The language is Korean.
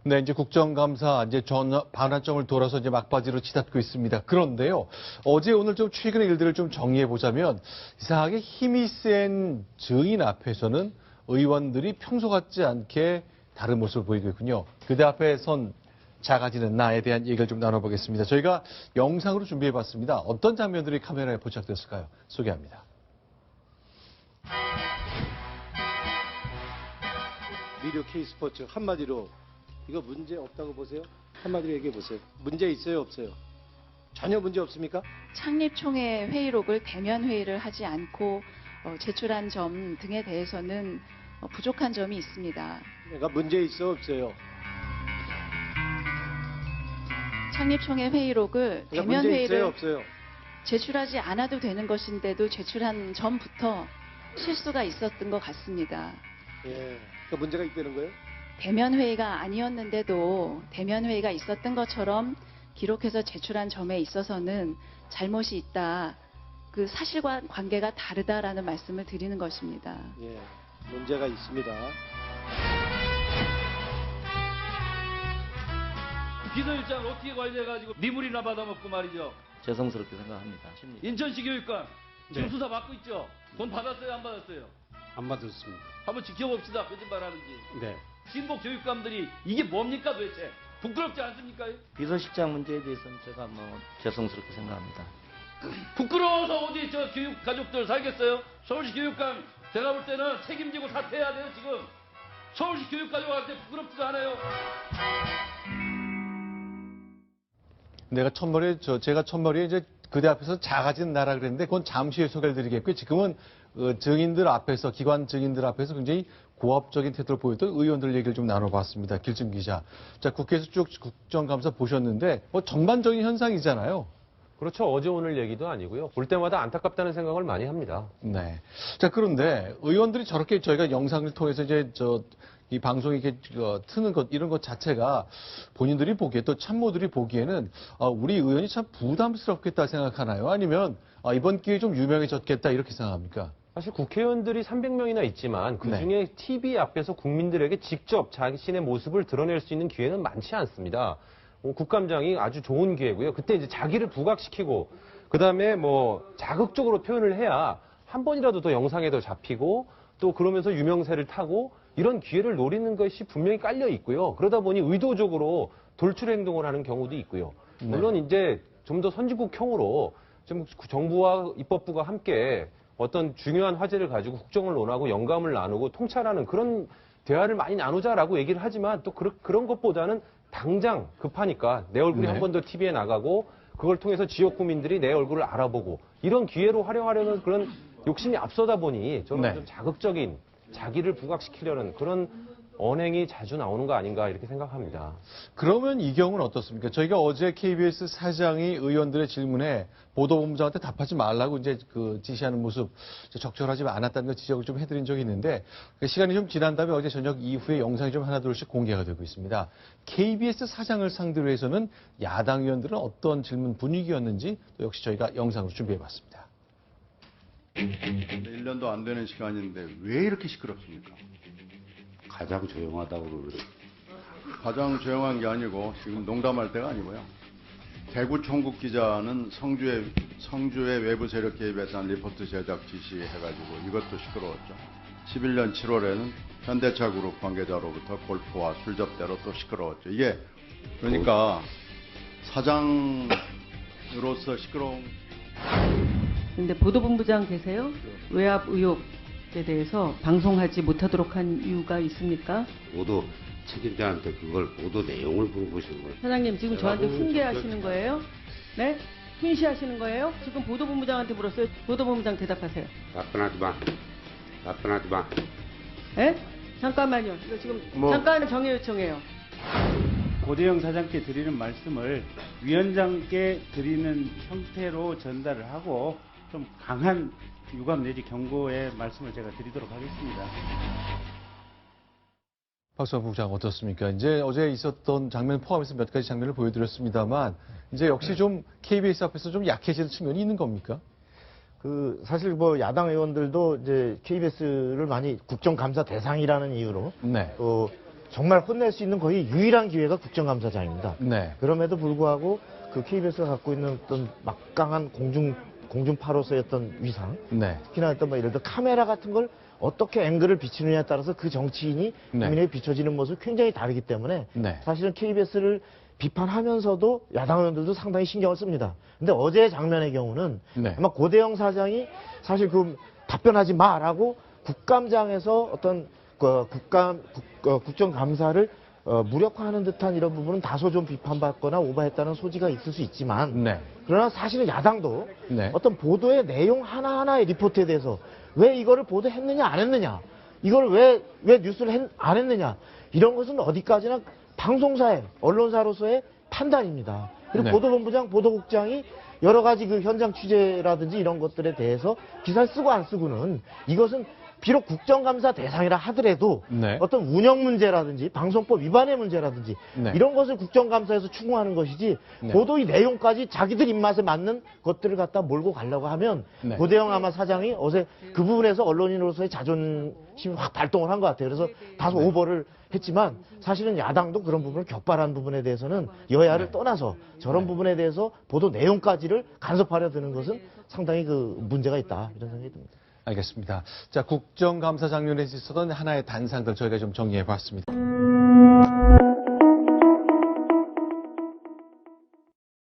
네, 이제 국정감사 이제 반환점을 돌아서 이제 막바지로 치닫고 있습니다. 그런데요, 어제 오늘 좀 최근의 일들을 좀 정리해 보자면 이상하게 힘이 센 증인 앞에서는 의원들이 평소 같지 않게 다른 모습을 보이고 있군요. 그대 앞에 선 작아지는 나에 대한 얘기를 좀 나눠보겠습니다. 저희가 영상으로 준비해 봤습니다. 어떤 장면들이 카메라에 포착됐을까요? 소개합니다. 미디어 K스포츠 한마디로 이거 문제 없다고 보세요? 한마디로 얘기해 보세요. 문제 있어요, 없어요? 전혀 문제 없습니까? 창립총회 회의록을 대면 회의를 하지 않고 제출한 점 등에 대해서는 부족한 점이 있습니다. 그러니까 문제 있어요, 없어요? 창립총회 회의록을 그러니까 대면 문제 회의를 있어요, 없어요? 제출하지 않아도 되는 것인데도 제출한 전부터 실수가 있었던 것 같습니다. 예, 그 문제가 있다는 거예요? 대면 회의가 아니었는데도 대면 회의가 있었던 것처럼 기록해서 제출한 점에 있어서는 잘못이 있다. 그 사실과 관계가 다르다라는 말씀을 드리는 것입니다. 예, 문제가 있습니다. 비서실장을 어떻게 관리해가지고 미물이나 받아먹고 말이죠. 죄송스럽게 생각합니다. 인천시 교육감 지금 네. 수사 받고 있죠. 돈 받았어요, 안 받았어요? 안 받았습니다. 한번 지켜봅시다. 거짓말하는지. 네. 신복 교육감들이 이게 뭡니까 도대체? 부끄럽지 않습니까? 비서실장 문제에 대해서는 제가 죄송스럽게 생각합니다. 부끄러워서 어디 저 교육 가족들 살겠어요? 서울시 교육감 제가 볼 때는 책임지고 사퇴해야 돼요 지금. 서울시 교육 가족한테 부끄럽지도 않아요. 제가 첫머리에 이제 그대 앞에서 작아진 나라 그랬는데 그건 잠시 후에 소개를 드리겠고요. 지금은 증인들 앞에서, 기관 증인들 앞에서 굉장히 고압적인 태도를 보였던 의원들 얘기를 좀 나눠봤습니다. 길증 기자. 자, 국회에서 쭉 국정감사 보셨는데 전반적인 현상이잖아요. 그렇죠. 어제 오늘 얘기도 아니고요. 볼 때마다 안타깝다는 생각을 많이 합니다. 네. 자, 그런데 의원들이 저렇게 저희가 영상을 통해서 이제 이 방송이 이렇게 트는 것, 이런 것 자체가 본인들이 보기에 또 참모들이 보기에는 우리 의원이 참 부담스럽겠다 생각하나요? 아니면 이번 기회에 좀 유명해졌겠다 이렇게 생각합니까? 사실 국회의원들이 300명이나 있지만 그중에 TV 앞에서 국민들에게 직접 자신의 모습을 드러낼 수 있는 기회는 많지 않습니다. 국감장이 아주 좋은 기회고요. 그때 이제 자기를 부각시키고 그다음에 자극적으로 표현을 해야 한 번이라도 더 영상에 더 잡히고 또 그러면서 유명세를 타고 이런 기회를 노리는 것이 분명히 깔려 있고요. 그러다 보니 의도적으로 돌출 행동을 하는 경우도 있고요. 물론 이제 좀 더 선진국형으로 좀 정부와 입법부가 함께 어떤 중요한 화제를 가지고 국정을 논하고 영감을 나누고 통찰하는 그런 대화를 많이 나누자라고 얘기를 하지만 또 그런 것보다는 당장 급하니까 내 얼굴이 네. 한 번 더 TV에 나가고 그걸 통해서 지역 구민들이 내 얼굴을 알아보고 이런 기회로 활용하려는 그런 욕심이 앞서다 보니 저는 네. 좀 자극적인 자기를 부각시키려는 그런 언행이 자주 나오는 거 아닌가 이렇게 생각합니다. 그러면 이 경우는 어떻습니까? 저희가 어제 KBS 사장이 의원들의 질문에 보도본부장한테 답하지 말라고 이제 지시하는 모습 적절하지 않았다는 걸 지적을 좀 해드린 적이 있는데 시간이 좀 지난 다음에 어제 저녁 이후에 영상이 좀 하나둘씩 공개가 되고 있습니다. KBS 사장을 상대로 해서는 야당 의원들은 어떤 질문 분위기였는지 또 역시 저희가 영상으로 준비해봤습니다. 1년도 안 되는 시간인데 왜 이렇게 시끄럽습니까? 가장 조용하다고 그러죠. 가장 조용한 게 아니고 지금 농담할 때가 아니고요. 대구 총국 기자는 성주의 외부 세력 개입에 대한 리포트 제작 지시해가지고 이것도 시끄러웠죠. 11년 7월에는 현대차 그룹 관계자로부터 골프와 술 접대로 또 시끄러웠죠. 이게 그러니까 사장으로서 시끄러운. 근데 보도본부장 계세요? 외압 의혹에 대해서 방송하지 못하도록 한 이유가 있습니까? 모두 책임자한테 그걸 보도 내용을 물어보시는 거예요. 사장님 지금 저한테 훈계하시는 거예요? 네? 훈시하시는 거예요? 지금 보도본부장한테 물었어요. 보도본부장 대답하세요. 답변하지 마. 답변하지 마. 네? 잠깐만요. 이거 지금 잠깐은 정해 요청해요. 고대영 사장께 드리는 말씀을 위원장께 드리는 형태로 전달을 하고 좀 강한 유감 내지 경고의 말씀을 제가 드리도록 하겠습니다. 박수환 부장 어떻습니까? 이제 어제 있었던 장면 포함해서 몇 가지 장면을 보여드렸습니다만 이제 역시 좀 KBS 앞에서 좀 약해지는 측면이 있는 겁니까? 사실 야당 의원들도 이제 KBS를 많이 국정감사 대상이라는 이유로 네. 정말 혼낼 수 있는 거의 유일한 기회가 국정감사장입니다. 네. 그럼에도 불구하고 그 KBS가 갖고 있는 어떤 막강한 공중파로서의 어떤 위상, 네. 특히나 어떤 뭐 예를 들어 카메라 같은 걸 어떻게 앵글을 비추느냐에 따라서 그 정치인이 네. 국민에게 비춰지는 모습이 굉장히 다르기 때문에 네. 사실은 KBS를 비판하면서도 야당 의원들도 상당히 신경을 씁니다. 근데 어제 장면의 경우는 네. 아마 고대영 사장이 사실 그 답변하지 마라고 국감장에서 어떤 국정감사를 무력화하는 듯한 이런 부분은 다소 좀 비판받거나 오버했다는 소지가 있을 수 있지만 네. 그러나 사실은 야당도 네. 어떤 보도의 내용 하나하나의 리포트에 대해서 왜 이거를 보도했느냐 안 했느냐 이걸 왜 뉴스를 안 했느냐 이런 것은 어디까지나 방송사의 언론사로서의 판단입니다. 그리고 네. 보도본부장, 보도국장이 여러 가지 그 현장 취재라든지 이런 것들에 대해서 기사를 쓰고 안 쓰고는 이것은 비록 국정감사 대상이라 하더라도 네. 어떤 운영 문제라든지 방송법 위반의 문제라든지 네. 이런 것을 국정감사에서 추궁하는 것이지 네. 보도의 내용까지 자기들 입맛에 맞는 것들을 갖다 몰고 가려고 하면 네. 고대영 아마 사장이 어제 그 부분에서 언론인으로서의 자존심이 확 발동을 한 것 같아요. 그래서 다소 오버를 했지만 사실은 야당도 그런 부분을 격발한 부분에 대해서는 여야를 떠나서 저런 부분에 대해서 보도 내용까지를 간섭하려 드는 것은 상당히 그 문제가 있다 이런 생각이 듭니다. 알겠습니다. 자, 국정감사 장면에 있었던 하나의 단상들 저희가 좀 정리해 봤습니다.